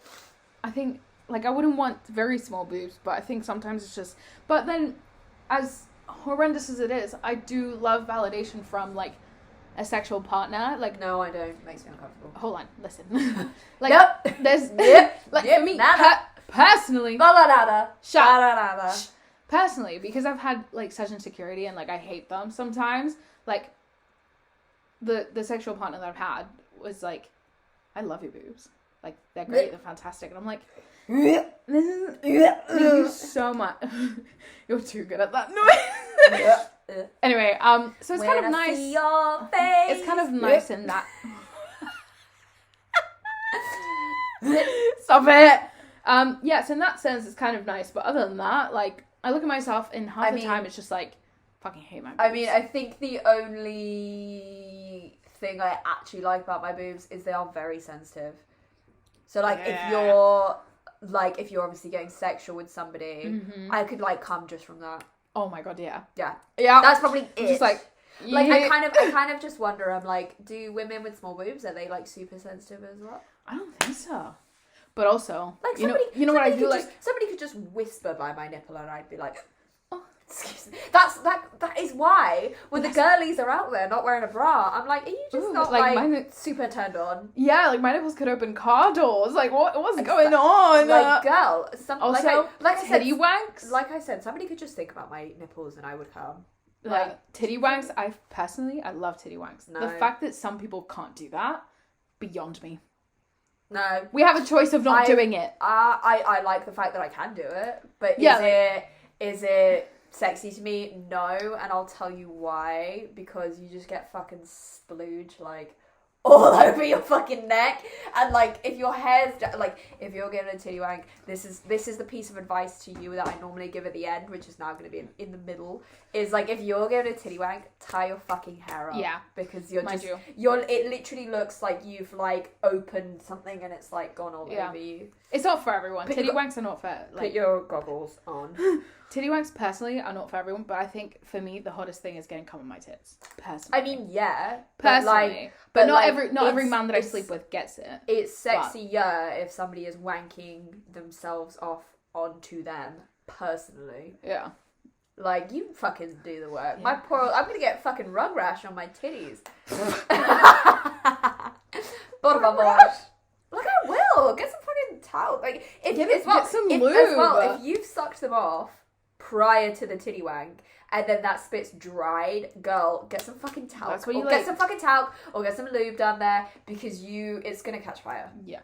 I think like I wouldn't want very small boobs, but I think sometimes it's just. But then, as horrendous as it is, I do love validation from like a sexual partner. Like, no, I don't. It makes me uncomfortable. Hold on, listen. Like, yep. There's like yep. For me personally. Personally, because I've had like such insecurity and like I hate them sometimes. Like, the sexual partner that I've had was like, I love your boobs. Like, they're great, they're fantastic, and I'm like, thank you so much. You're too good at that noise. Anyway, so it's kind of nice. See your face. It's kind of nice in that. Stop it. Yeah, so in that sense, it's kind of nice. But other than that, like, I look at myself and half the time it's just like, fucking hate my boobs. I mean, I think the only thing I actually like about my boobs is they are very sensitive. So like, if you're obviously getting sexual with somebody, I could like come just from that. Oh my god, yeah. Yeah. Yeah. That's probably it. Just like I kind of just wonder, I'm like, do women with small boobs, are they like super sensitive as well? I don't think so. But also, like you know what I do like? Somebody could just whisper by my nipple and I'd be like, oh, excuse me. That is why when the girlies are out there not wearing a bra, I'm like, are you just not like super turned on? Yeah, like my nipples could open car doors. Like what's going on? Like girl, also like I said, titty wanks. Like I said, somebody could just think about my nipples and I would come. Like titty wanks, I love titty wanks. No. The fact that some people can't do that, beyond me. No. We have a choice of not doing it. I like the fact that I can do it, but is it sexy to me? No, and I'll tell you why. Because you just get fucking splooge like all over your fucking neck, and like if your hair's if you're getting a titty wank, this is the piece of advice to you that I normally give at the end, which is now going to be in the middle. Is like, if you're getting a titty wank, tie your fucking hair up. Yeah, because it literally looks like you've like opened something and it's like gone all over you. It's not for everyone. Titty wanks are not for put your goggles on. Titty wanks personally are not for everyone, but I think for me the hottest thing is getting cum on my tits. Personally, I mean, yeah, personally, but not every man that I sleep with gets it. It's sexier if somebody is wanking themselves off onto them. Personally, yeah. Like, you fucking do the work. Yeah. I'm gonna get fucking rug rash on my titties. Por favor. Like, I will. Get some fucking towel. Like, get some lube. If you've sucked them off prior to the titty wank, and then that spit's dried, girl, get some fucking talc. That's what you get some fucking talc, or get some lube down there, because it's gonna catch fire. Yeah.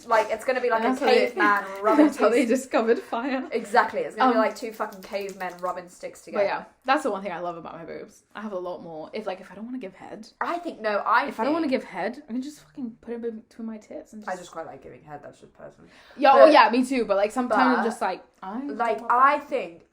Like, it's gonna be like a caveman rubbing That's how they discovered fire. Exactly. It's gonna be like two fucking cavemen rubbing sticks together. But yeah, that's the one thing I love about my boobs. I have a lot more. If I don't want to give head. I don't want to give head, I can just fucking put it between my tits and I just quite like giving head, that's just personal. Yeah, me too, but like sometimes I'm just like, I think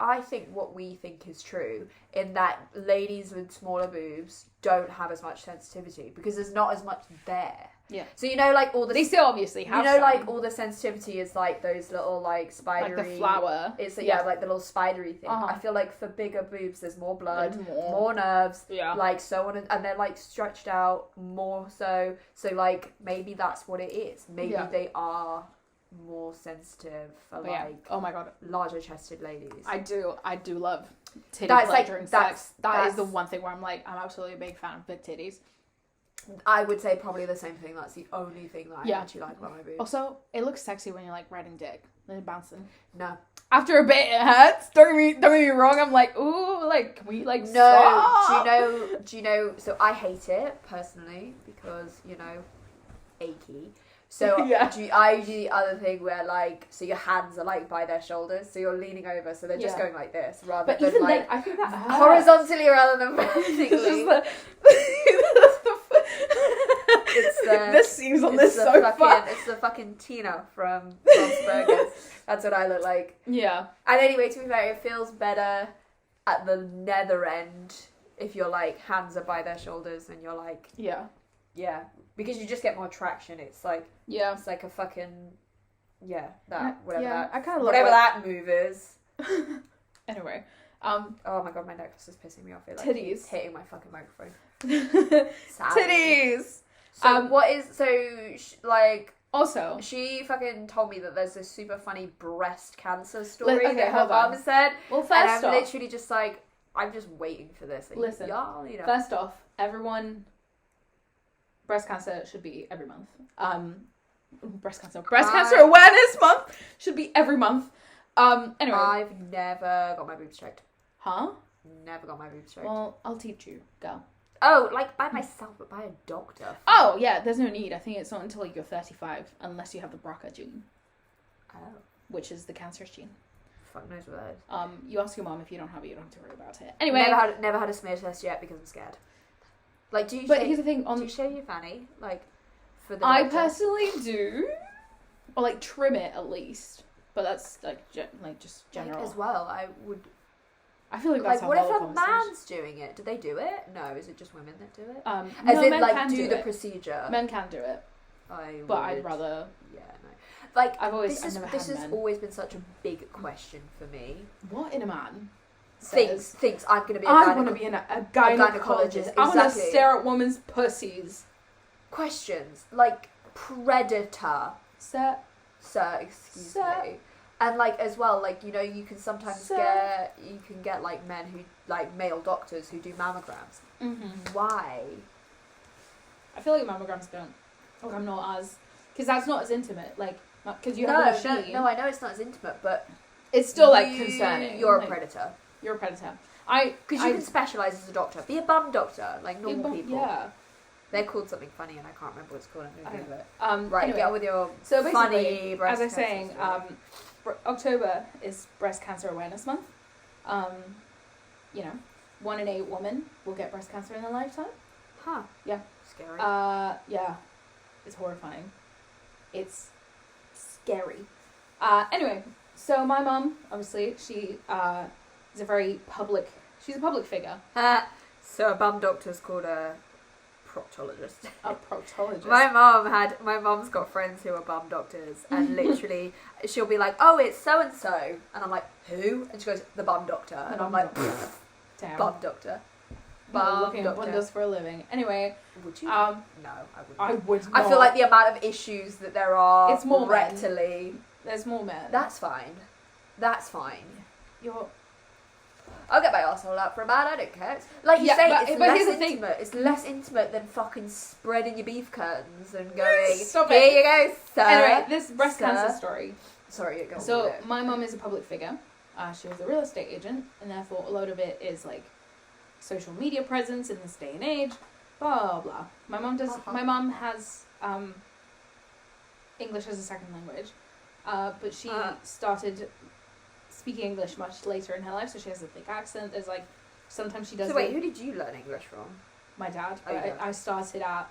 what we think is true, in that ladies with smaller boobs don't have as much sensitivity because there's not as much there. Yeah. So like all the... They still obviously have some. Like all the sensitivity is like those little like spidery... Like the flower. It's like the little spidery thing. Uh-huh. I feel like for bigger boobs there's more blood, more nerves, like so on, and they're like stretched out more so. So like maybe that's what it is. Maybe they are more sensitive for oh my god, larger chested ladies. I do love titty pleasure during sex. That is the one thing where I'm like, I'm absolutely a big fan of big titties. I would say probably the same thing. That's the only thing that I actually like about my boobs. Also, it looks sexy when you're like riding dick and bouncing. No. After a bit, it hurts. Don't get me wrong. I'm like, ooh, like, can we like no? stop? Do you know? So I hate it personally because achy. So I do the other thing where like, so your hands are like by their shoulders, so you're leaning over, so they're just going like this rather than even like then, I think that hurts. horizontally rather than vertically. This seems on this sofa. It's the fucking Tina from Burgers. That's what I look like. Yeah. And anyway, to be fair, it feels better at the nether end if your like hands are by their shoulders and you're like because you just get more traction. It's like it's like a fucking whatever that move is. Anyway, oh my god, my necklace is pissing me off. It like titties keeps hitting my fucking microphone. Titties. So what is like? Also, she fucking told me that there's this super funny breast cancer story that her hold on. mum said. Well, first and I'm off, literally just like, I'm just waiting for this. Like, listen, first off, everyone, breast cancer should be every month. Breast cancer awareness month should be every month. Anyway, I've never got my boobs checked. Huh? Never got my boobs checked. Well, I'll teach you. Go. Oh, like by myself, but by a doctor. Oh, yeah, there's no need. I think it's not until like, you're 35, unless you have the BRCA gene. Oh. Which is the cancerous gene. Fuck knows what that is. You ask your mom, if you don't have it, you don't have to worry about it. Anyway. Never had a smear test yet because I'm scared. Like, here's the thing. Do you shave your fanny? Like, for the I doctor? personally do. Or like trim it at least. But that's like just general. Like, as well, I would... I feel like that's like, what if a man's doing it? Do they do it? No, is it just women that do it? As in, men like, do the procedure? Men can do it. I'd rather... Yeah, no. Like, This has always been such a big question for me. What in a man thinks I'm going to be I want to be a gynecologist. I want to stare at women's pussies. Questions. Like, predator. Sir, excuse me. And like as well, like you can sometimes get like men who like male doctors who do mammograms. Mm-hmm. Why? I feel like mammograms don't. Like I'm not as because that's not as intimate. Like because you have a machine. No, I know it's not as intimate, but it's still like concerning. You're a predator. You're a predator. Because you can specialise as a doctor. Be a bum doctor, like normal people. Yeah. They're called something funny, and I can't remember what it's called. I'm going to Google it. Right, anyway, get on with your funny breast as I was saying, October is Breast Cancer Awareness Month. 1 in 8 women will get breast cancer in their lifetime. Huh. Yeah. Scary. Yeah. It's horrifying. It's scary. Anyway, so my mum, obviously, she is a very public... She's a public figure. So a bum doctor's called a proctologist. A proctologist. My mom's got friends who are bum doctors, and literally she'll be like, "Oh, it's so and so," and I'm like, "Who?" And she goes, "The bum doctor," and I'm like, "Damn, bum doctor." Looking at windows for a living. Anyway, would you? No, I wouldn't. I would not. I feel like the amount of issues that there are. It's more rectally. Men. There's more men. That's fine. I'll get my arsehole out for a man, I don't care. Like you say, it's less intimate. It's less intimate than fucking spreading your beef curtains and going, Stop here you go, sir. Anyway, this breast cancer story. Sorry, it goes So, my mum is a public figure. She was a real estate agent, and therefore a lot of it is like social media presence in this day and age, blah, blah. My mum has English as a second language, but she started speaking English much later in her life, so she has a thick accent. There's like sometimes she does. So wait, who did you learn English from? My dad. I started at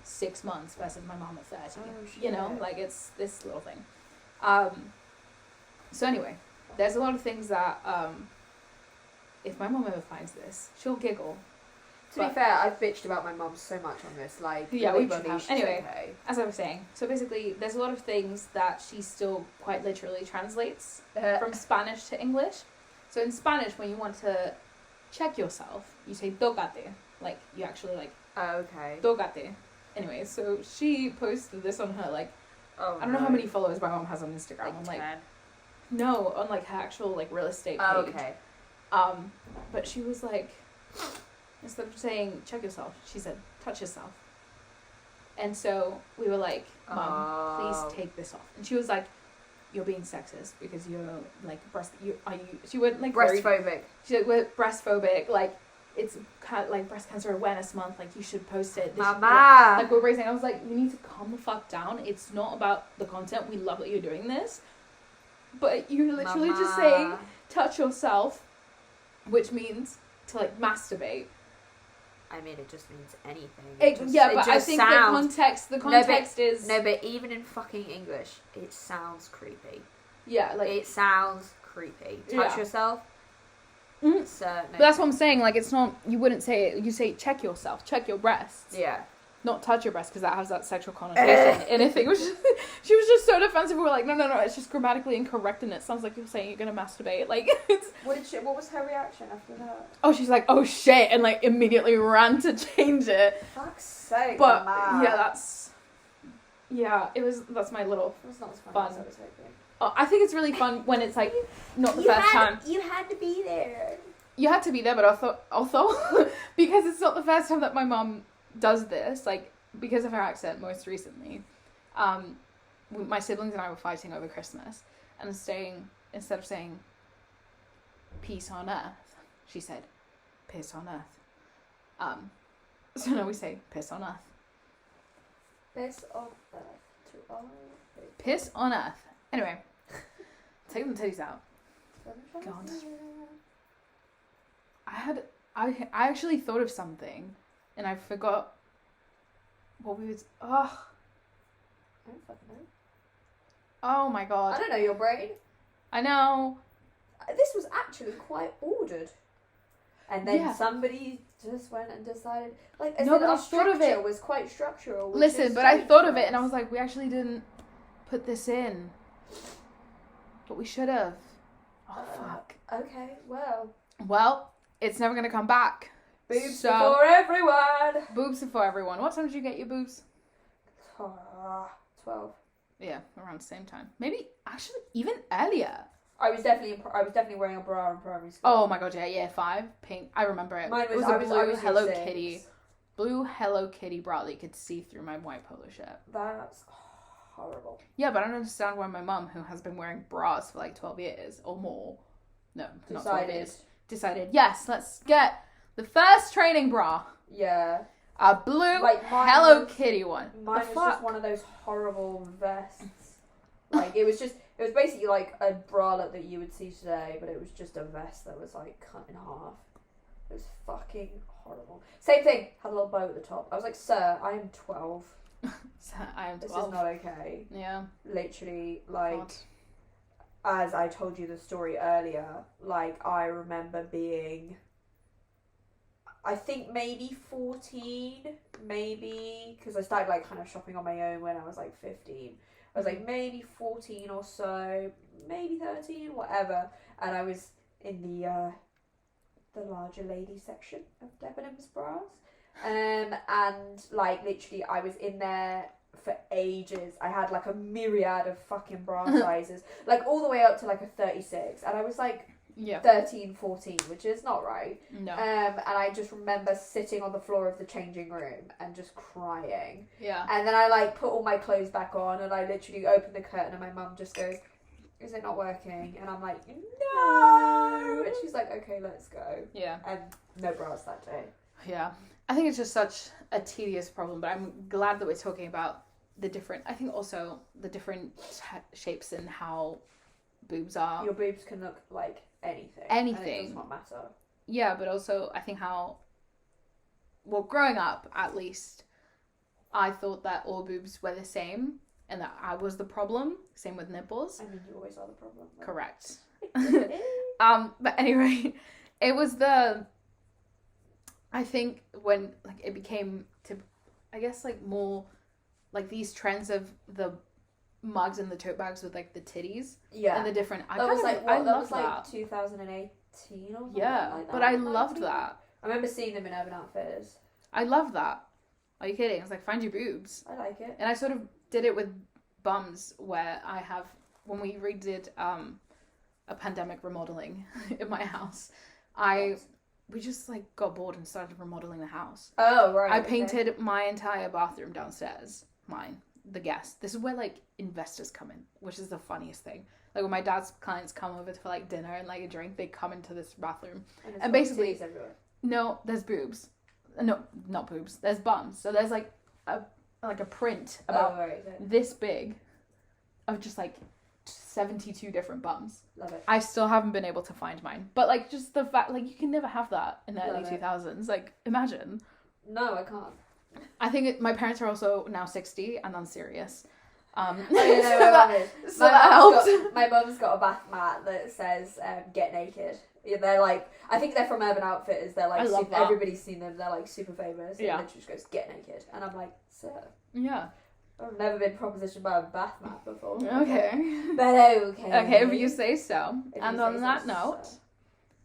6 months versus my mom at 30. Oh, shit. Like it's this little thing. So anyway, there's a lot of things that if my mom ever finds this, she'll giggle. To be fair, I've bitched about my mum so much on this. Like, yeah, we both have. Anyway, okay. As I was saying, so basically, there's a lot of things that she still quite literally translates from Spanish to English. So in Spanish, when you want to check yourself, you say "tócate," like you actually like. Oh, okay. "Tócate." Anyway, so she posted this on her like. Oh, I don't know how many followers my mom has on Instagram. Like 10? No, on like her actual like real estate page. Oh, okay. But she was like. Instead of saying, check yourself, she said, touch yourself. And so we were like, Mom, please take this off. And she was like, you're being sexist because you're like she went like breastphobic. She's like, we're breastphobic, like it's kind of like breast cancer awareness month, like you should post it. Mama. Like we're raising. I was like, you need to calm the fuck down. It's not about the content. We love that you're doing this, but you're literally just saying touch yourself, which means to like masturbate. I mean, it just means anything. But I think the context is... No, but even in fucking English, it sounds creepy. Yeah, like... It sounds creepy. Touch yourself? Mm-hmm. So, no. But that's what I'm saying, like, it's not... You wouldn't say it. You say check yourself, check your breasts. Yeah. Not touch your breasts, because that has that sexual connotation. And if it was just... She was just so defensive. We were like, no, it's just grammatically incorrect, and it sounds like you're saying you're gonna masturbate. Like, it's... What was her reaction after that? Oh, she's like, oh shit, and like immediately ran to change it. Fuck's sake, but Mama. That's my little It was not as fun fun. as I was hoping. Oh, I think it's really fun when it's like not the first time. You had to be there. You had to be there, but also because it's not the first time that my mom does this, like because of her accent most recently. My siblings and I were fighting over Christmas, and instead of saying peace on earth, she said piss on earth. So now we say piss on earth. Piss on earth to all. Piss on earth. Anyway, take them titties out. God. I actually thought of something, and I forgot what we was. I don't fucking know. Oh my god. I don't know your brain. I know. This was actually quite ordered. And then somebody just went and decided, like, but I thought of it. Was quite structural. Listen, but I thought of it and I was like, we actually didn't put this in. But we should have. Oh, fuck. Okay, well. Well, it's never going to come back. Boobs for everyone. Boobs for everyone. What time did you get your boobs? 12. Yeah, around the same time. Maybe, actually, even earlier. I was definitely wearing a bra in primary school. Oh my god, yeah, year 5, pink. I remember it. Mine was, it was a blue Hello 6. Kitty. Blue Hello Kitty bra that you could see through my white polo shirt. That's horrible. Yeah, but I don't understand why my mum, who has been wearing bras for like 12 years or more, not 12 years, decided, yes, let's get the first training bra. Yeah. A blue Hello Kitty one. Mine was just one of those horrible vests. Like, it was basically like a bralette that you would see today, but it was just a vest that was like cut in half. It was fucking horrible. Same thing, had a little bow at the top. I was like, sir, I am 12. Sir, I am 12. This is not okay. Yeah. Literally, like, God. As I told you the story earlier, like, I remember being, I think maybe 14, because I started like kind of shopping on my own when I was like 15. I was like maybe 14 or so, maybe 13, whatever. And I was in the larger lady section of Debenhams bras. And like literally I was in there for ages. I had like a myriad of fucking bra sizes, like all the way up to like a 36. And I was like 13, 14, which is not right. No. And I just remember sitting on the floor of the changing room and just crying. Yeah. And then I like put all my clothes back on and I literally opened the curtain and my mum just goes, is it not working? And I'm like, no. And she's like, okay, let's go. Yeah. And no bras that day. Yeah. I think it's just such a tedious problem, but I'm glad that we're talking about the different shapes and how boobs are. Your boobs can look like anything. Anything. And it does not matter. Yeah, but also I think growing up at least, I thought that all boobs were the same and that I was the problem. Same with nipples. I mean, you always are the problem. Though. Correct. But anyway, it was I think when like it became I guess like more like these trends of the mugs and the tote bags with like the titties. Yeah. And the different. I love that. 2018 or something. Yeah, like that. But I loved that. I remember seeing them in Urban Outfitters. I love that. Are you kidding? I was like, find your boobs. I like it. And I sort of did it with bums where when we redid a pandemic remodeling in my house, I we just like got bored and started remodeling the house. Oh, right. I painted my entire bathroom downstairs. Mine. The guest. This is where like investors come in, which is the funniest thing. Like when my dad's clients come over for like dinner and like a drink, they come into this bathroom. And basically, no, there's boobs. No, not boobs. There's bums. So there's like a print about this big of just like 72 different bums. Love it. I still haven't been able to find mine. But like just the fact, like you can never have that in the early 2000s. Like imagine. No, I can't. I think my parents are also now 60 and unserious. So that helps. My mum's got a bath mat that says "Get Naked." Yeah, they're like, I think they're from Urban Outfitters. They're like, everybody's seen them. They're like super famous. Yeah. And then she just goes, "Get naked," and I'm like, "Sir." Yeah. I've never been propositioned by a bath mat before. Okay. But okay. Okay, if you say so. And on that note,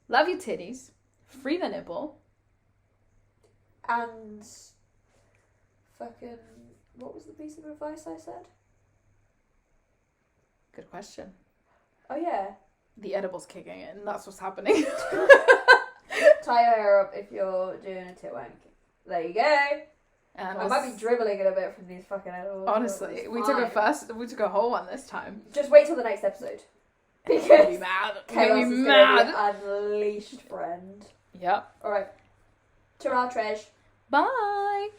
love your titties, free the nipple, and fucking, what was the piece of advice I said? Good question. Oh yeah. The edible's kicking in. That's what's happening. Tie your hair up if you're doing a tit wank. There you go. And I might be dribbling it a bit from these fucking edibles. Honestly, we took a whole one this time. Just wait till the next episode. Because Make me mad. Make me mad. Unleashed friend. Yep. Alright. Ta-ra, Tresh. Bye.